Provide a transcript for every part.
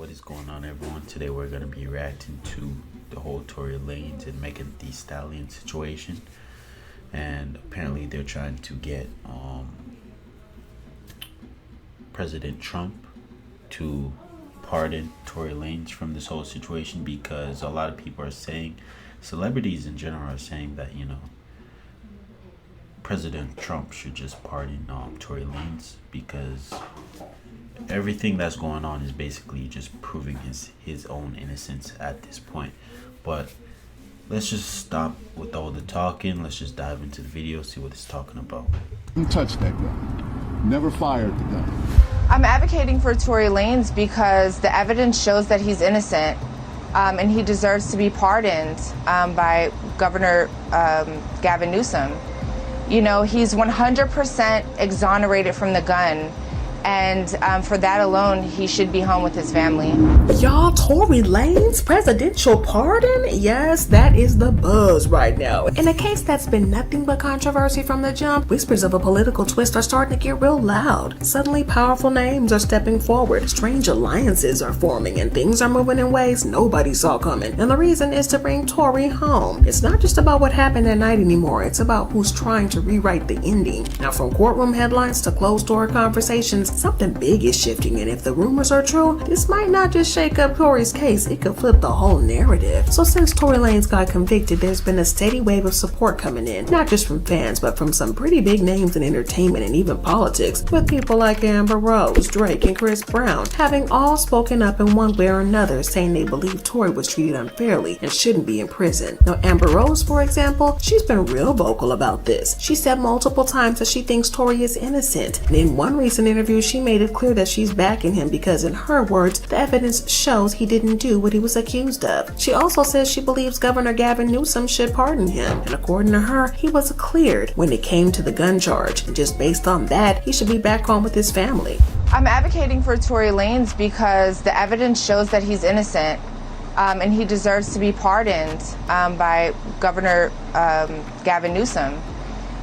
What is going on, everyone? Today we're going to be reacting to the whole Tory Lanez and Megan Thee Stallion situation. And apparently they're trying to get President Trump to pardon Tory Lanez from this whole situation, because a lot of people are saying, celebrities in general are saying that, President Trump should just pardon Tory Lanez, because everything that's going on is basically just proving his own innocence at this point. But let's just stop with all the talking. Let's just dive into the video, see what it's talking about. You touched that gun. Never fired the gun. I'm advocating for Tory Lanez because the evidence shows that he's innocent, and he deserves to be pardoned by Governor Gavin Newsom. He's 100% exonerated from the gun. And for that alone, he should be home with his family. Y'all, Tory Lanez presidential pardon? Yes, that is the buzz right now. In a case that's been nothing but controversy from the jump, whispers of a political twist are starting to get real loud. Suddenly, powerful names are stepping forward, strange alliances are forming, and things are moving in ways nobody saw coming. And the reason is to bring Tory home. It's not just about what happened that night anymore, it's about who's trying to rewrite the ending. Now, from courtroom headlines to closed-door conversations, something big is shifting, and if the rumors are true, this might not just shake up Tory's case, it could flip the whole narrative. So since Tory Lanez got convicted, there's been a steady wave of support coming in, not just from fans, but from some pretty big names in entertainment and even politics, with people like Amber Rose, Drake, and Chris Brown having all spoken up in one way or another, saying they believe Tory was treated unfairly and shouldn't be in prison. Now, Amber Rose, for example, she's been real vocal about this. She said multiple times that she thinks Tory is innocent, and in one recent interview, she made it clear that she's backing him because, in her words, the evidence shows he didn't do what he was accused of. She also says she believes Governor Gavin Newsom should pardon him, and according to her, he was cleared when it came to the gun charge, and just based on that, he should be back home with his family. I'm advocating for Tory Lanez because the evidence shows that he's innocent, and he deserves to be pardoned by Governor Gavin Newsom.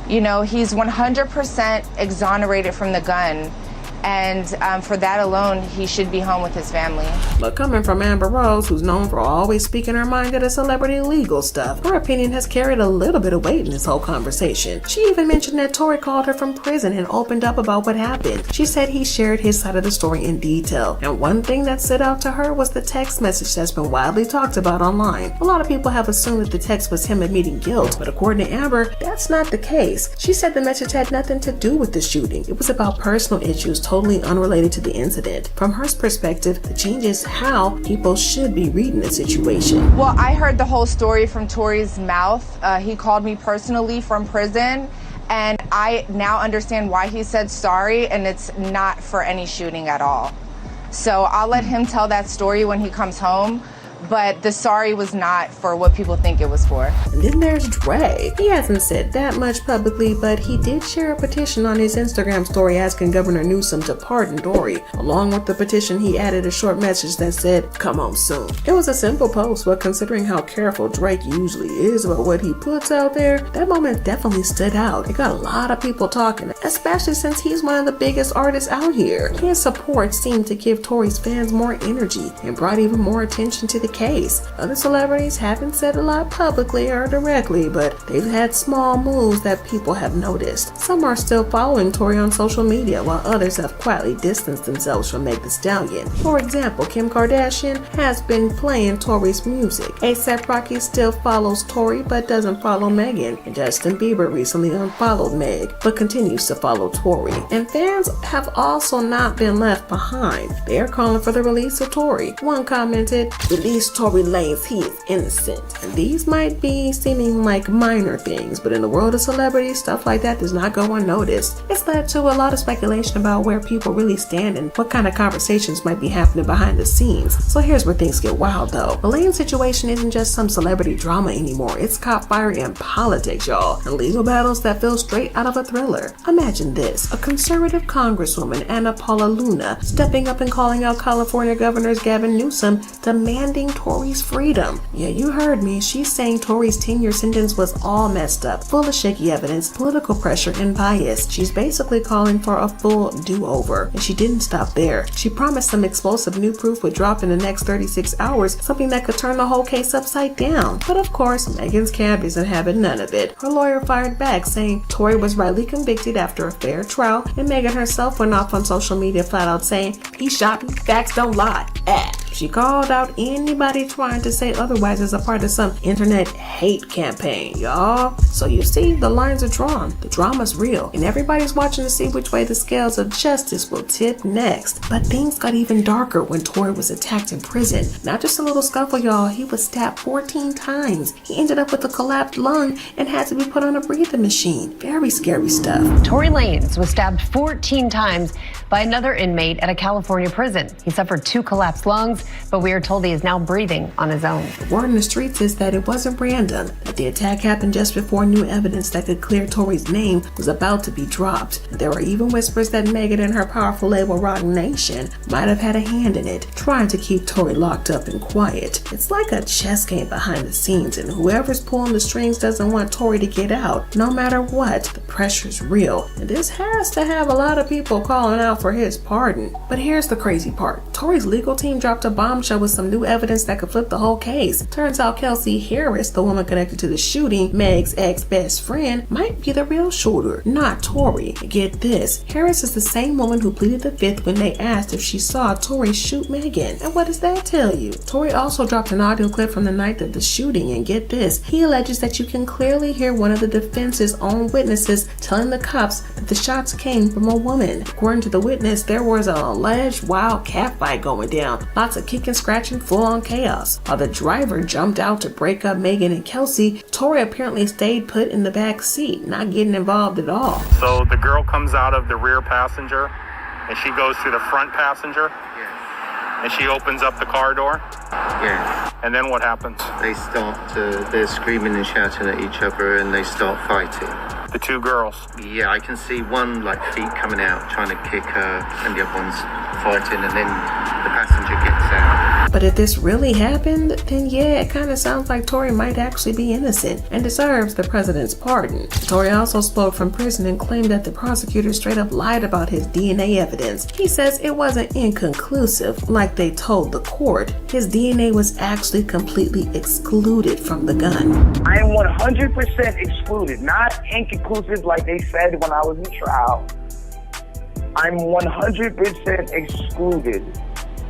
He's 100% exonerated from the gun. And for that alone, he should be home with his family. But coming from Amber Rose, who's known for always speaking her mind to the celebrity legal stuff, her opinion has carried a little bit of weight in this whole conversation. She even mentioned that Tory called her from prison and opened up about what happened. She said he shared his side of the story in detail. And one thing that stood out to her was the text message that's been widely talked about online. A lot of people have assumed that the text was him admitting guilt, but according to Amber, that's not the case. She said the message had nothing to do with the shooting. It was about personal issues totally unrelated to the incident. From her perspective, the change is how people should be reading the situation. Well, I heard the whole story from Tory's mouth. He called me personally from prison, and I now understand why he said sorry, and it's not for any shooting at all. So I'll let him tell that story when he comes home. But the sorry was not for what people think it was for. And then there's Dre. He hasn't said that much publicly, but he did share a petition on his Instagram story asking Governor Newsom to pardon Tory. Along with the petition, he added a short message that said, "Come home soon." It was a simple post, but considering how careful Drake usually is about what he puts out there, that moment definitely stood out. It got a lot of people talking, especially since he's one of the biggest artists out here. His support seemed to give Tory's fans more energy and brought even more attention to the case. Other celebrities haven't said a lot publicly or directly, but they've had small moves that people have noticed. Some are still following Tory on social media, while others have quietly distanced themselves from Megan Thee Stallion. For example, Kim Kardashian has been playing Tory's music. A$AP Rocky still follows Tory but doesn't follow Megan, and Justin Bieber recently unfollowed Meg but continues to follow Tory. And fans have also not been left behind. They are calling for the release of Tory. One commented, "Release Tory Lanez, he is innocent." And these might be seeming like minor things, but in the world of celebrities, stuff like that does not go unnoticed. It's led to a lot of speculation about where people really stand and what kind of conversations might be happening behind the scenes. So here's where things get wild though. The Lanez situation isn't just some celebrity drama anymore. It's caught fire in politics, y'all, and legal battles that feel straight out of a thriller. Imagine this, a conservative congresswoman, Anna Paula Luna, stepping up and calling out California Governor Gavin Newsom, demanding claim Tory's freedom. Yeah, you heard me. She's saying Tory's 10-year sentence was all messed up, full of shaky evidence, political pressure, and bias. She's basically calling for a full do-over. And she didn't stop there. She promised some explosive new proof would drop in the next 36 hours, something that could turn the whole case upside down. But of course, Megan's camp isn't having none of it. Her lawyer fired back, saying Tory was rightly convicted after a fair trial, and Megan herself went off on social media flat out saying, "He shot me, facts don't lie." She called out anybody trying to say otherwise as a part of some internet hate campaign, y'all. So you see, the lines are drawn, the drama's real, and everybody's watching to see which way the scales of justice will tip next. But things got even darker when Tory was attacked in prison. Not just a little scuffle, y'all, he was stabbed 14 times. He ended up with a collapsed lung and had to be put on a breathing machine. Very scary stuff. Tory Lanez was stabbed 14 times by another inmate at a California prison. He suffered 2 collapsed lungs, but we are told he is now breathing on his own. The word in the streets is that it wasn't random, that the attack happened just before new evidence that could clear Tory's name was about to be dropped. There were even whispers that Megan and her powerful label Roc Nation might have had a hand in it, trying to keep Tory locked up and quiet. It's like a chess game behind the scenes, and whoever's pulling the strings doesn't want Tory to get out. No matter what, the pressure's real, and this has to have a lot of people calling out for his pardon. But here's the crazy part. Tory's legal team dropped a bombshell with some new evidence that could flip the whole case. Turns out Kelsey Harris, the woman connected to the shooting, Meg's ex-best friend, might be the real shooter, not Tory. Get this, Harris is the same woman who pleaded the fifth when they asked if she saw Tory shoot Megan. And what does that tell you? Tory also dropped an audio clip from the night of the shooting, and get this, he alleges that you can clearly hear one of the defense's own witnesses telling the cops that the shots came from a woman. According to the witness, there was an alleged wild catfight going down, lots of kicking, scratching, full-on chaos. While the driver jumped out to break up Megan and Kelsey, Tory apparently stayed put in the back seat, not getting involved at all. So the girl comes out of the rear passenger and she goes to the front passenger? Yes. And she opens up the car door? Yes. And then what happens? They're screaming and shouting at each other and they start fighting. The 2 girls? Yeah, I can see one like feet coming out trying to kick her and the other one's fighting, and then the passenger gets out. But if this really happened, then yeah, it kind of sounds like Tory might actually be innocent and deserves the president's pardon. Tory also spoke from prison and claimed that the prosecutor straight up lied about his DNA evidence. He says it wasn't inconclusive like they told the court. His DNA was actually completely excluded from the gun. I am 100% excluded, not inconclusive like they said when I was in trial. I'm 100% excluded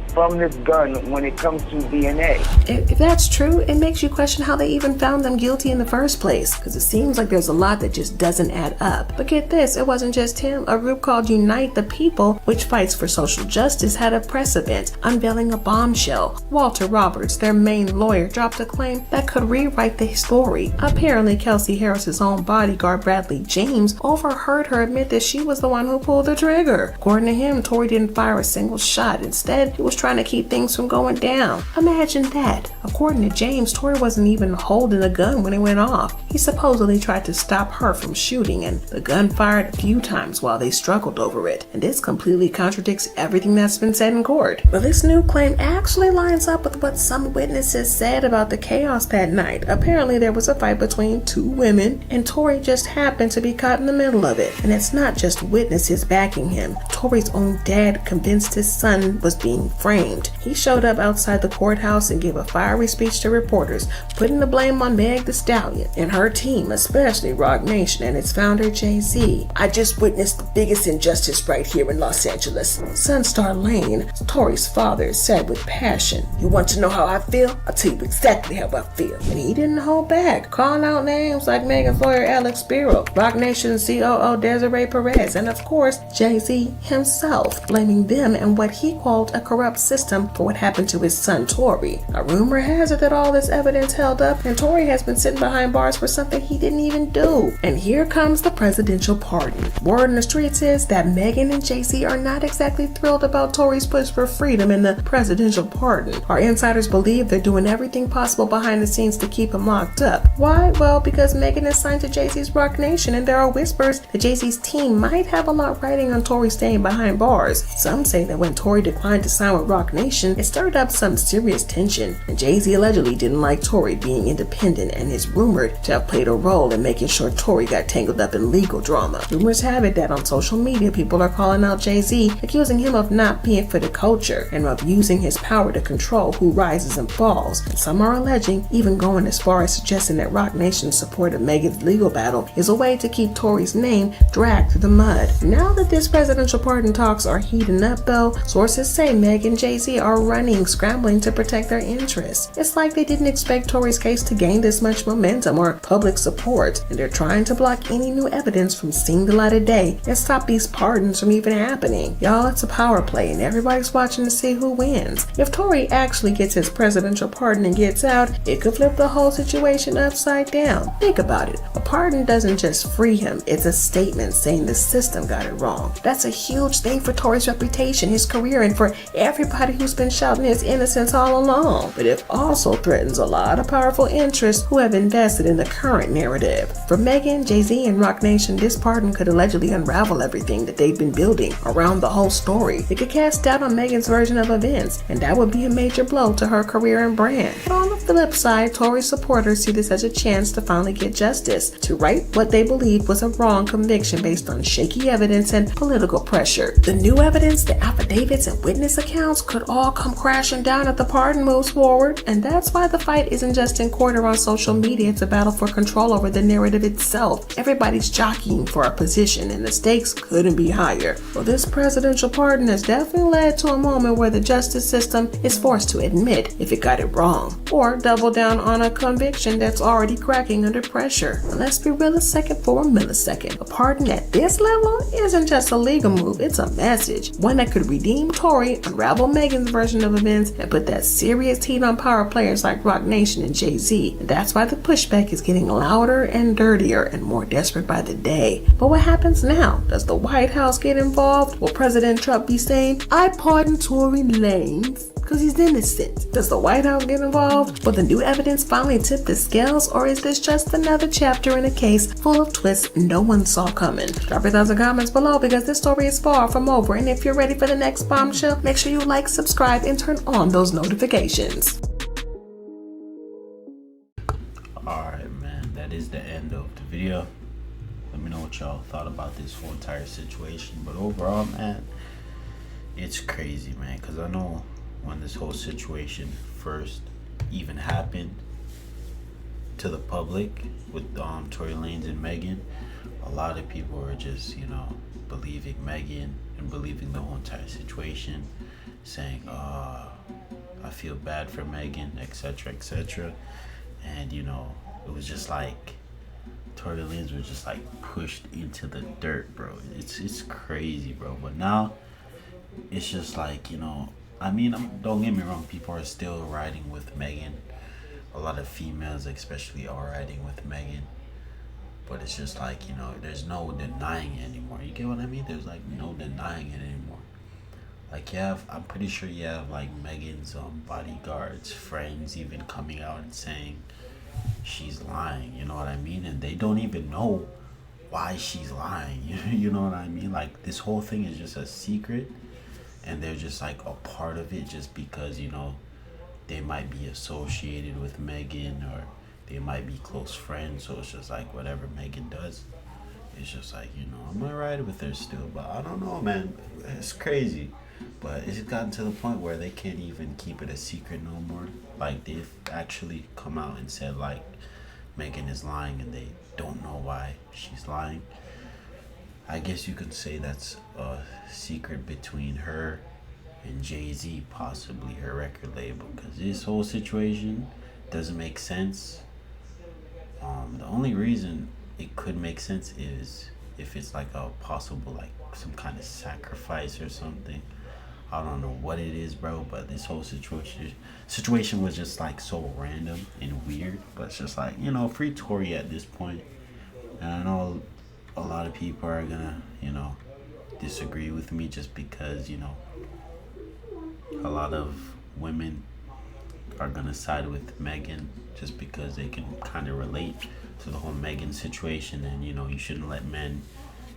from this gun when it comes to DNA. If that's true, it makes you question how they even found them guilty in the first place, because it seems like there's a lot that just doesn't add up. But get this, it wasn't just him. A group called Unite the People, which fights for social justice, had a press event unveiling a bombshell. Walter Roberts, their main lawyer, dropped a claim that could rewrite the story. Apparently, Kelsey Harris's own bodyguard, Bradley James, overheard her admit that she was the one who pulled the trigger. According to him, Tory didn't fire a single shot. Instead, he was trying to keep things from going down. Imagine that. According to James, Tory wasn't even holding a gun when it went off. He supposedly tried to stop her from shooting, and the gun fired a few times while they struggled over it. And this completely contradicts everything that's been said in court. But this new claim actually lines up with what some witnesses said about the chaos that night. Apparently there was a fight between 2 women, and Tory just happened to be caught in the middle of it. And it's not just witnesses backing him. Tory's own dad convinced his son was being framed. He showed up outside the courthouse and gave a fiery speech to reporters, putting the blame on Meg Thee Stallion and her team, especially Roc Nation and its founder Jay-Z. "I just witnessed the biggest injustice right here in Los Angeles," Sunstar Lane, Tory's father, said with passion. "You want to know how I feel? I'll tell you exactly how I feel." And he didn't hold back, calling out names like Megan's lawyer Alex Spiro, Roc Nation's COO Desiree Perez, and of course Jay-Z himself, blaming them and what he called a corrupt system for what happened to his son Tory. A rumor has it that all this evidence held up and Tory has been sitting behind bars for something he didn't even do. And here comes the presidential pardon. Word in the streets is that Megan and Jay-Z are not exactly thrilled about Tory's push for freedom and the presidential pardon. Our insiders believe they're doing everything possible behind the scenes to keep him locked up. Why? Well, because Megan is signed to Jay-Z's Roc Nation, and there are whispers that Jay-Z's team might have a lot riding on Tory staying behind bars. Some say that when Tory declined to sign with Roc Nation, it stirred up some serious tension, and Jay-Z allegedly didn't like Tory being independent and is rumored to have played a role in making sure Tory got tangled up in legal drama. Rumors have it that on social media, people are calling out Jay-Z, accusing him of not being for the culture and of using his power to control who rises and falls. And some are alleging, even going as far as suggesting that Roc Nation's support of Megan's legal battle is a way to keep Tory's name dragged through the mud. Now that this presidential pardon talks are heating up though, sources say Meg and Jay-Z are running, scrambling to protect their interests. It's like they didn't expect Tory's case to gain this much momentum or public support, and they're trying to block any new evidence from seeing the light of day and stop these pardons from even happening. Y'all, it's a power play and everybody's watching to see who wins. If Tory actually gets his presidential pardon and gets out, it could flip the whole situation upside down. Think about it. A pardon doesn't just free him, it's a statement saying the system got it wrong. That's a huge thing for Tory's reputation, his career, and for everybody who's been shouting his innocence all along. But it also threatens a lot of powerful interests who have invested in the current narrative. For Megan, Jay-Z, and Roc Nation, this pardon could allegedly unravel everything that they've been building around the whole story. It could cast doubt on Megan's version of events, and that would be a major blow to her career and brand. But on the flip side, Tory's supporters see this as a chance to finally get justice, to right what they believe was a wrong conviction based on shaky evidence and political pressure. The new evidence, the affidavits and witness accounts could all come crashing down if the pardon moves forward, and that's why the fight isn't just in court or on social media, it's a battle for control over the narrative itself. Everybody's jockeying for a position and the stakes couldn't be higher. Well, this presidential pardon has definitely led to a moment where the justice system is forced to admit if it got it wrong, or double down on a conviction that's already cracking under pressure. And let's be real a second for a millisecond. A pardon at this level isn't just a legal move, it's a message. One that could redeem Tory, unravel Megan's version of events, and put that serious heat on power players like Roc Nation and Jay-Z. And that's why the pushback is getting louder and dirtier and more desperate by the day. But what happens now? Does the White House get involved? Will President Trump be saying, "I pardon Tory Lanez because he's innocent"? Does the White House get involved? Will the new evidence finally tip the scales, or is this just another chapter in a case full of twists no one saw coming? Drop your thoughts and comments below because this story is far from over, and if you're ready for the next bombshell, make sure you like, subscribe, and turn on those notifications. Alright, man, that is the end of the video. Let me know what y'all thought about this whole entire situation. But overall, man, it's crazy, man, because I know when this whole situation first even happened to the public with Tory Lanez and Megan, a lot of people were just, believing Megan and believing the whole entire situation, saying, I feel bad for Megan, etc., etc. And, it was just like Tory Lanez was just like pushed into the dirt, bro. It's crazy, bro. But now it's just like, don't get me wrong, people are still riding with Megan. A lot of females especially are riding with Megan. But it's just like, there's no denying it anymore. You get what I mean? There's like no denying it anymore. Like I'm pretty sure you have like Megan's bodyguards, friends even coming out and saying she's lying, you know what I mean? And they don't even know why she's lying, you know what I mean? Like this whole thing is just a secret, and they're just like a part of it just because, they might be associated with Megan or they might be close friends. So it's just like whatever Megan does, it's just like, I'm gonna ride with her still. But I don't know, man, it's crazy. But it's gotten to the point where they can't even keep it a secret no more. Like they've actually come out and said like Megan is lying and they don't know why she's lying. I guess you could say that's a secret between her and Jay-Z, possibly her record label, because this whole situation doesn't make sense. The only reason it could make sense is if it's like a possible like some kind of sacrifice or something. I don't know what it is, bro, but this whole situation was just like so random and weird. But it's just like, free Tory at this point. And I know a lot of people are gonna, disagree with me just because, a lot of women are gonna side with Megan just because they can kind of relate to the whole Megan situation, and you shouldn't let men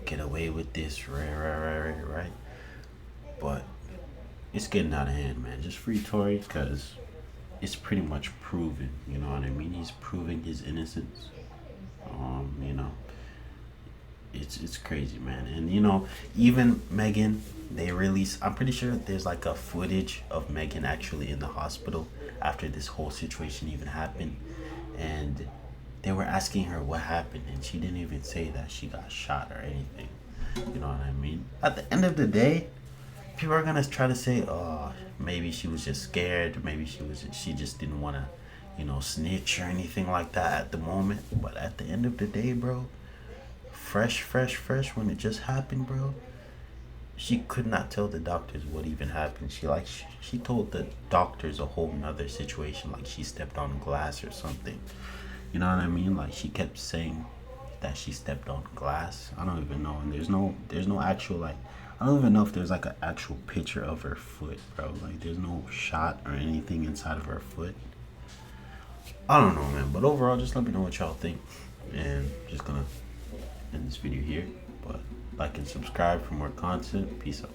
get away with this, right? But it's getting out of hand, man. Just free Tory, because it's pretty much proven. You know what I mean? He's proving his innocence. You know, it's crazy, man. And you know, even Megan, they release. I'm pretty sure there's like a footage of Megan actually in the hospital after this whole situation even happened, and they were asking her what happened, and she didn't even say that she got shot or anything. You know what I mean? At the end of the day, people are gonna try to say, "Oh, maybe she was just scared. Maybe she just didn't want to, you know, snitch or anything like that at the moment." But at the end of the day, bro, fresh when it just happened, bro, she could not tell the doctors what even happened. She told the doctors a whole nother situation, like she stepped on glass or something. You know what I mean? Like she kept saying that she stepped on glass. I don't even know. And there's no actual, like, I don't even know if there's like an actual picture of her foot, bro. Like there's no shot or anything inside of her foot. I don't know, man. But overall, just let me know what y'all think. And just gonna end this video here. But like and subscribe for more content. Peace out.